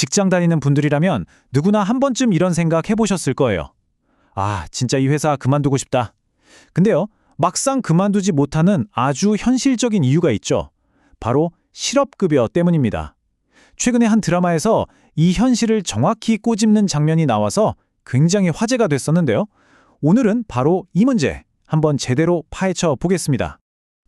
직장 다니는 분들이라면 누구나 한 번쯤 이런 생각 해보셨을 거예요. 아, 진짜 이 회사 그만두고 싶다. 근데요, 막상 그만두지 못하는 아주 현실적인 이유가 있죠. 바로 실업급여 때문입니다. 최근에 한 드라마에서 이 현실을 정확히 꼬집는 장면이 나와서 굉장히 화제가 됐었는데요. 오늘은 바로 이 문제 한번 제대로 파헤쳐 보겠습니다.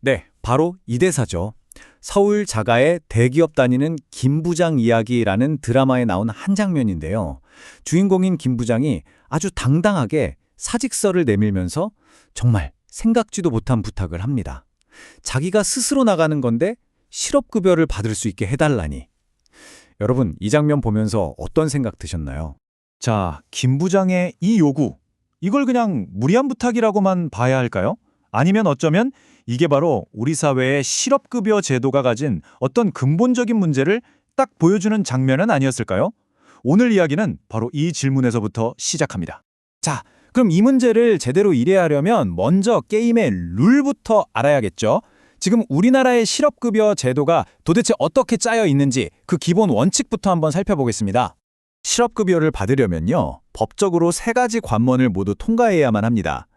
네, 바로 이 대사죠. 서울 자가의 대기업 다니는 김 부장 이야기라는 드라마에 나온 한 장면인데요. 주인공인 김 부장이 아주 당당하게 사직서를 내밀면서 정말 생각지도 못한 부탁을 합니다. 자기가 스스로 나가는 건데 실업급여를 받을 수 있게 해달라니. 여러분, 이 장면 보면서 어떤 생각 드셨나요? 자, 김 부장의 이 요구, 이걸 그냥 무리한 부탁이라고만 봐야 할까요? 아니면 어쩌면 이게 바로 우리 사회의 실업급여 제도가 가진 어떤 근본적인 문제를 딱 보여주는 장면은 아니었을까요? 오늘 이야기는 바로 이 질문에서부터 시작합니다. 자, 그럼 이 문제를 제대로 이해하려면 먼저 게임의 룰부터 알아야겠죠? 지금 우리나라의 실업급여 제도가 도대체 어떻게 짜여 있는지 그 기본 원칙부터 한번 살펴보겠습니다. 실업급여를 받으려면요, 법적으로 3가지 관문을 모두 통과해야만 합니다.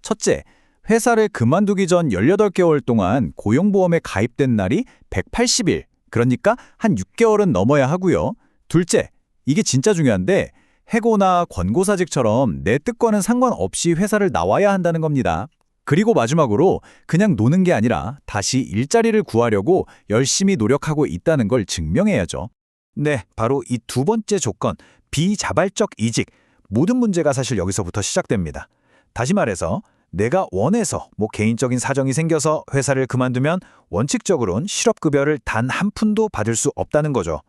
첫째, 회사를 그만두기 전 18개월 동안 고용보험에 가입된 날이 180일, 그러니까 한 6개월은 넘어야 하고요. 둘째, 이게 진짜 중요한데 해고나 권고사직처럼 내 뜻과는 상관없이 회사를 나와야 한다는 겁니다. 그리고 마지막으로 그냥 노는 게 아니라 다시 일자리를 구하려고 열심히 노력하고 있다는 걸 증명해야죠. 네, 바로 이 두 번째 조건, 비자발적 이직. 모든 문제가 사실 여기서부터 시작됩니다. 다시 말해서 내가 원해서 개인적인 사정이 생겨서 회사를 그만두면 원칙적으론 실업급여를 단 한 푼도 받을 수 없다는 거죠.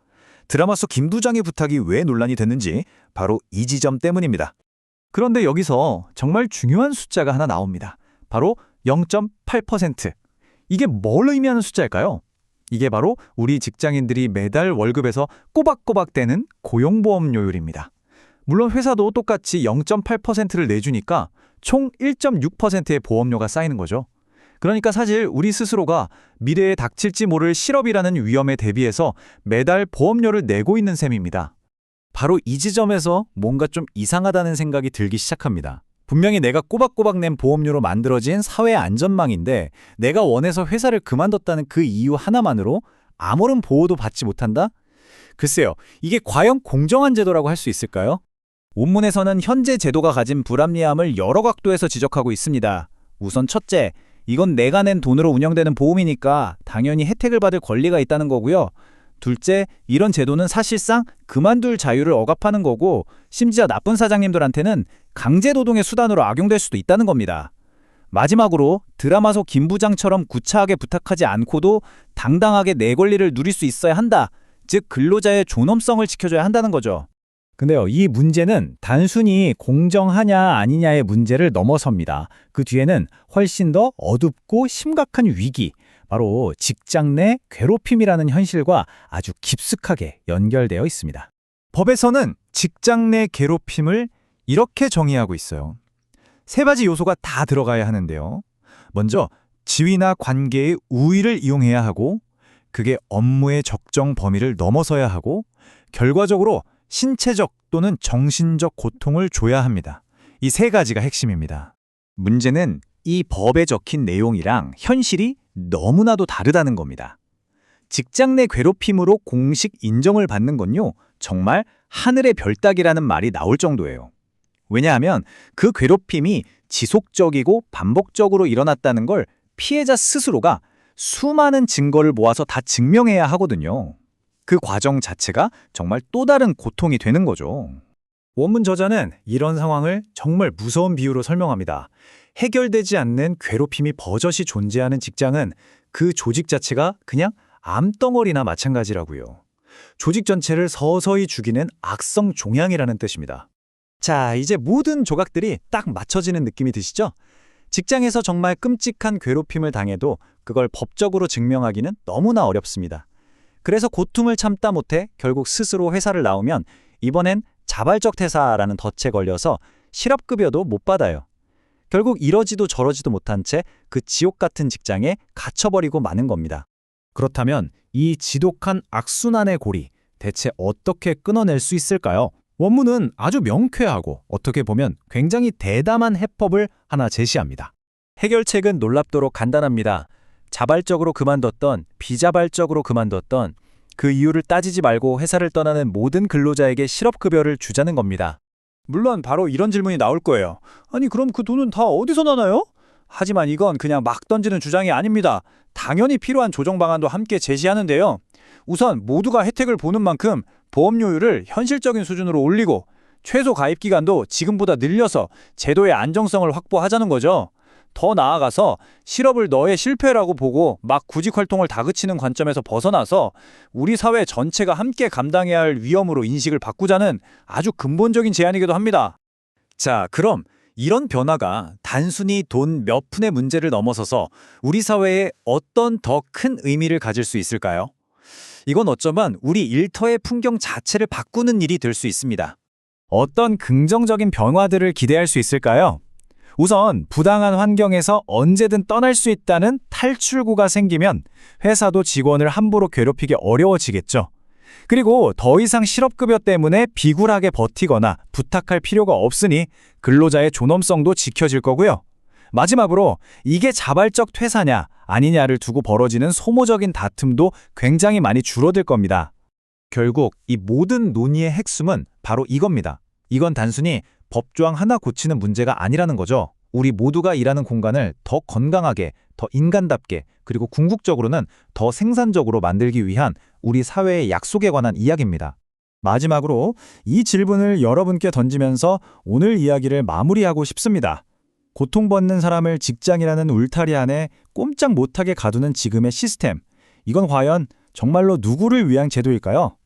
드라마 속 김 부장의 부탁이 왜 논란이 됐는지 바로 이 지점 때문입니다. 그런데 여기서 정말 중요한 숫자가 하나 나옵니다. 바로 0.8%. 이게 뭘 의미하는 숫자일까요? 이게 바로 우리 직장인들이 매달 월급에서 꼬박꼬박 떼는 고용보험료율입니다. 물론 회사도 똑같이 0.8%를 내주니까 총 1.6%의 보험료가 쌓이는 거죠. 그러니까 사실 우리 스스로가 미래에 닥칠지 모를 실업이라는 위험에 대비해서 매달 보험료를 내고 있는 셈입니다. 바로 이 지점에서 뭔가 좀 이상하다는 생각이 들기 시작합니다. 분명히 내가 꼬박꼬박 낸 보험료로 만들어진 사회 안전망인데 내가 원해서 회사를 그만뒀다는 그 이유 하나만으로 아무런 보호도 받지 못한다? 글쎄요, 이게 과연 공정한 제도라고 할 수 있을까요? 원문에서는 현재 제도가 가진 불합리함을 여러 각도에서 지적하고 있습니다. 우선 첫째, 이건 내가 낸 돈으로 운영되는 보험이니까 당연히 혜택을 받을 권리가 있다는 거고요. 둘째, 이런 제도는 사실상 그만둘 자유를 억압하는 거고 심지어 나쁜 사장님들한테는 강제노동의 수단으로 악용될 수도 있다는 겁니다. 마지막으로 드라마 속 김 부장처럼 구차하게 부탁하지 않고도 당당하게 내 권리를 누릴 수 있어야 한다. 즉 근로자의 존엄성을 지켜줘야 한다는 거죠. 근데요, 이 문제는 단순히 공정하냐 아니냐의 문제를 넘어섭니다. 그 뒤에는 훨씬 더 어둡고 심각한 위기, 바로 직장 내 괴롭힘이라는 현실과 아주 깊숙하게 연결되어 있습니다. 법에서는 직장 내 괴롭힘을 이렇게 정의하고 있어요. 3가지 요소가 다 들어가야 하는데요. 먼저 지위나 관계의 우위를 이용해야 하고, 그게 업무의 적정 범위를 넘어서야 하고, 결과적으로 신체적 또는 정신적 고통을 줘야 합니다. 이 3가지가 핵심입니다. 문제는 이 법에 적힌 내용이랑 현실이 너무나도 다르다는 겁니다. 직장 내 괴롭힘으로 공식 인정을 받는 건요, 정말 하늘의 별 따기라는 말이 나올 정도예요. 왜냐하면 그 괴롭힘이 지속적이고 반복적으로 일어났다는 걸 피해자 스스로가 수많은 증거를 모아서 다 증명해야 하거든요. 그 과정 자체가 정말 또 다른 고통이 되는 거죠. 원문 저자는 이런 상황을 정말 무서운 비유로 설명합니다. 해결되지 않는 괴롭힘이 버젓이 존재하는 직장은 그 조직 자체가 그냥 암덩어리나 마찬가지라고요. 조직 전체를 서서히 죽이는 악성 종양이라는 뜻입니다. 자, 이제 모든 조각들이 딱 맞춰지는 느낌이 드시죠? 직장에서 정말 끔찍한 괴롭힘을 당해도 그걸 법적으로 증명하기는 너무나 어렵습니다. 그래서 고통을 참다 못해 결국 스스로 회사를 나오면 이번엔 자발적 퇴사라는 덫에 걸려서 실업급여도 못 받아요. 결국 이러지도 저러지도 못한 채 그 지옥 같은 직장에 갇혀버리고 마는 겁니다. 그렇다면 이 지독한 악순환의 고리, 대체 어떻게 끊어낼 수 있을까요? 원문은 아주 명쾌하고 어떻게 보면 굉장히 대담한 해법을 하나 제시합니다. 해결책은 놀랍도록 간단합니다. 자발적으로 그만뒀던, 비자발적으로 그만뒀던 그 이유를 따지지 말고 회사를 떠나는 모든 근로자에게 실업급여를 주자는 겁니다. 물론 바로 이런 질문이 나올 거예요. 아니 그럼 그 돈은 다 어디서 나나요? 하지만 이건 그냥 막 던지는 주장이 아닙니다. 당연히 필요한 조정 방안도 함께 제시하는데요. 우선 모두가 혜택을 보는 만큼 보험료율을 현실적인 수준으로 올리고 최소 가입 기간도 지금보다 늘려서 제도의 안정성을 확보하자는 거죠. 더 나아가서 실업을 너의 실패라고 보고 막 구직 활동을 다그치는 관점에서 벗어나서 우리 사회 전체가 함께 감당해야 할 위험으로 인식을 바꾸자는 아주 근본적인 제안이기도 합니다. 자, 그럼 이런 변화가 단순히 돈 몇 푼의 문제를 넘어서서 우리 사회에 어떤 더 큰 의미를 가질 수 있을까요? 이건 어쩌면 우리 일터의 풍경 자체를 바꾸는 일이 될 수 있습니다. 어떤 긍정적인 변화들을 기대할 수 있을까요? 우선 부당한 환경에서 언제든 떠날 수 있다는 탈출구가 생기면 회사도 직원을 함부로 괴롭히기 어려워지겠죠. 그리고 더 이상 실업급여 때문에 비굴하게 버티거나 부탁할 필요가 없으니 근로자의 존엄성도 지켜질 거고요. 마지막으로 이게 자발적 퇴사냐 아니냐를 두고 벌어지는 소모적인 다툼도 굉장히 많이 줄어들 겁니다. 결국 이 모든 논의의 핵심은 바로 이겁니다. 이건 단순히 법조항 하나 고치는 문제가 아니라는 거죠. 우리 모두가 일하는 공간을 더 건강하게, 더 인간답게, 그리고 궁극적으로는 더 생산적으로 만들기 위한 우리 사회의 약속에 관한 이야기입니다. 마지막으로 이 질문을 여러분께 던지면서 오늘 이야기를 마무리하고 싶습니다. 고통받는 사람을 직장이라는 울타리 안에 꼼짝 못하게 가두는 지금의 시스템. 이건 과연 정말로 누구를 위한 제도일까요?